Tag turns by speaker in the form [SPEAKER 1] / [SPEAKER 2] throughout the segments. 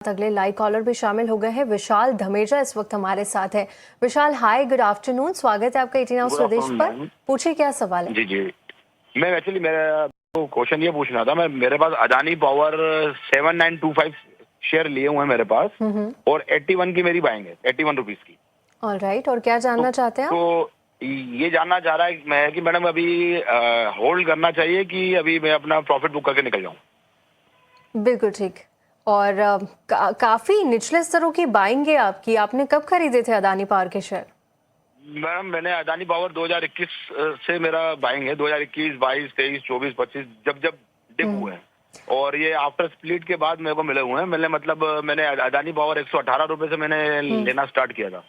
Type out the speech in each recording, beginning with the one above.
[SPEAKER 1] अगले live collar भी शामिल हो गए हैं। विशाल धमेजा इस वक्त हमारे साथ है। विशाल, हाय, गुड आफ्टरनून, स्वागत है आपका 18 आवर्स स्वदेश पर। पूछिए क्या सवाल है।
[SPEAKER 2] जी मैं एक्चुअली मेरा क्वेश्चन ये पूछना था। मेरे पास अदानी पावर 7925 शेयर लिए हुए हैं मेरे पास, और 81 की मेरी बाइंग है, 81 रुपीज की।
[SPEAKER 1] ऑलराइट, और क्या जानना चाहते हैं आप?
[SPEAKER 2] तो ये जानना चाह रहा है मैं कि मैडम अभी होल्ड करना चाहिए कि अभी मैं अपना प्रॉफिट बुक करके निकल जाऊं।
[SPEAKER 1] बिल्कुल ठीक। और काफी निचले स्तरों की बाइंग है आपकी। आपने कब खरीदे थे अदानी पावर के शेयर?
[SPEAKER 2] मैडम मैंने अदानी पावर 2021 से मेरा बाइंग है, 2021, 22, 23, 24, 25 जब डिप हुए हैं, और ये आफ्टर स्प्लिट के बाद मेरे को मिले हुए हैं। मैंने अदानी पावर 118 रुपए से मैंने लेना स्टार्ट किया था।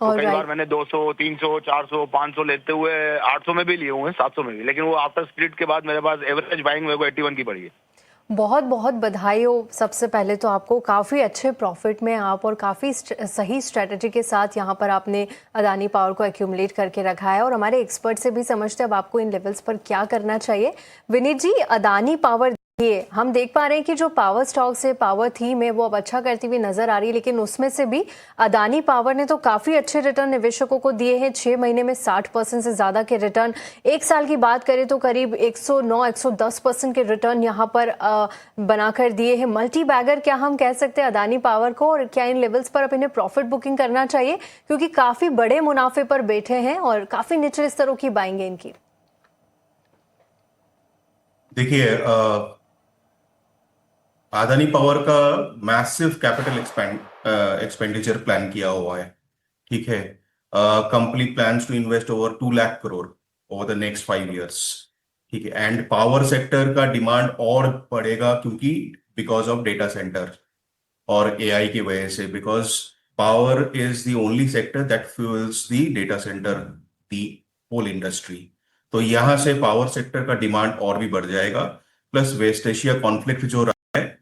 [SPEAKER 2] तो कई बार मैंने 200, 300, 400, 500 लेते हुए 800 में भी लिए हुए हैं, 700 में भी, लेकिन वो आफ्टर स्प्लिट के बाद मेरे पास एवरेज बाइंग मेरे को 81 की पड़ी है।
[SPEAKER 1] बहुत बहुत बधाई हो सबसे पहले तो आपको। काफ़ी अच्छे प्रॉफिट में आप और काफ़ी सही स्ट्रेटजी के साथ यहाँ पर आपने अदानी पावर को एक्यूमुलेट करके रखा है, और हमारे एक्सपर्ट से भी समझते हैं अब आपको इन लेवल्स पर क्या करना चाहिए। विनीत जी, अदानी पावर ये हम देख पा रहे हैं कि जो पावर स्टॉक से पावर थीम है वो अब अच्छा करती हुई नजर आ रही है, लेकिन उसमें से भी अदानी पावर ने तो काफी अच्छे रिटर्न निवेशकों को दिए हैं। 6 महीने में 60% से ज्यादा के रिटर्न, एक साल की बात करें तो करीब 109-110% के रिटर्न यहाँ पर बनाकर दिए हैं। मल्टी बैगर क्या हम कह सकते हैं अदानी पावर को, और क्या इन लेवल्स पर अब इन्हें प्रॉफिट बुकिंग करना चाहिए, क्योंकि काफी बड़े मुनाफे पर बैठे हैं और काफी निचले स्तरों की बाइंग है इनकी?
[SPEAKER 3] देखिए, अदानी पावर का मैसिव कैपिटल एक्सपेंडिचर प्लान किया हुआ है। ठीक है, company plans to invest over 2 lakh crore over the next 5 years. ठीक है, एंड पावर सेक्टर का डिमांड और बढ़ेगा, क्योंकि बिकॉज ऑफ डेटा सेंटर और एआई की वजह से, because power is the only sector that fuels the data centre, the whole industry. तो यहां से पावर सेक्टर का डिमांड और भी बढ़ जाएगा। प्लस वेस्ट एशिया कॉन्फ्लिक्ट जो है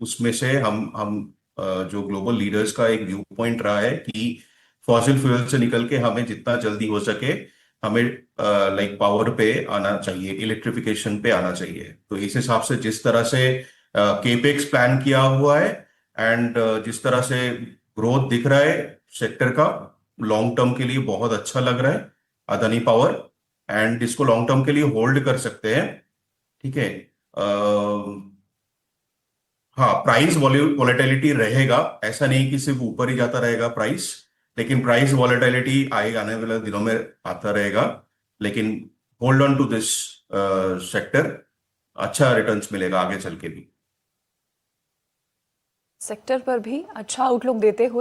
[SPEAKER 3] उसमें से हम जो ग्लोबल लीडर्स का एक व्यू पॉइंट रहा है कि फॉसिल फ्यूल से निकल के हमें जितना जल्दी हो सके हमें लाइक पावर पे आना चाहिए, इलेक्ट्रिफिकेशन पे आना चाहिए। तो इस हिसाब से जिस तरह से केपेक्स प्लान किया हुआ है एंड जिस तरह से ग्रोथ दिख रहा है सेक्टर का, लॉन्ग टर्म के लिए बहुत अच्छा लग रहा है अदानी पावर, एंड इसको लॉन्ग टर्म के लिए होल्ड कर सकते हैं। ठीक है, हाँ, प्राइस वॉलेटिलिटी रहेगा, ऐसा नहीं कि सिर्फ ऊपर ही जाता रहेगा प्राइस, लेकिन प्राइस वॉलेटिलिटी आने वाले दिनों में आता रहेगा। लेकिन hold on to this sector, अच्छा रिटर्न्स मिलेगा आगे चल के भी।
[SPEAKER 4] सेक्टर पर भी अच्छा आउटलुक देते हुए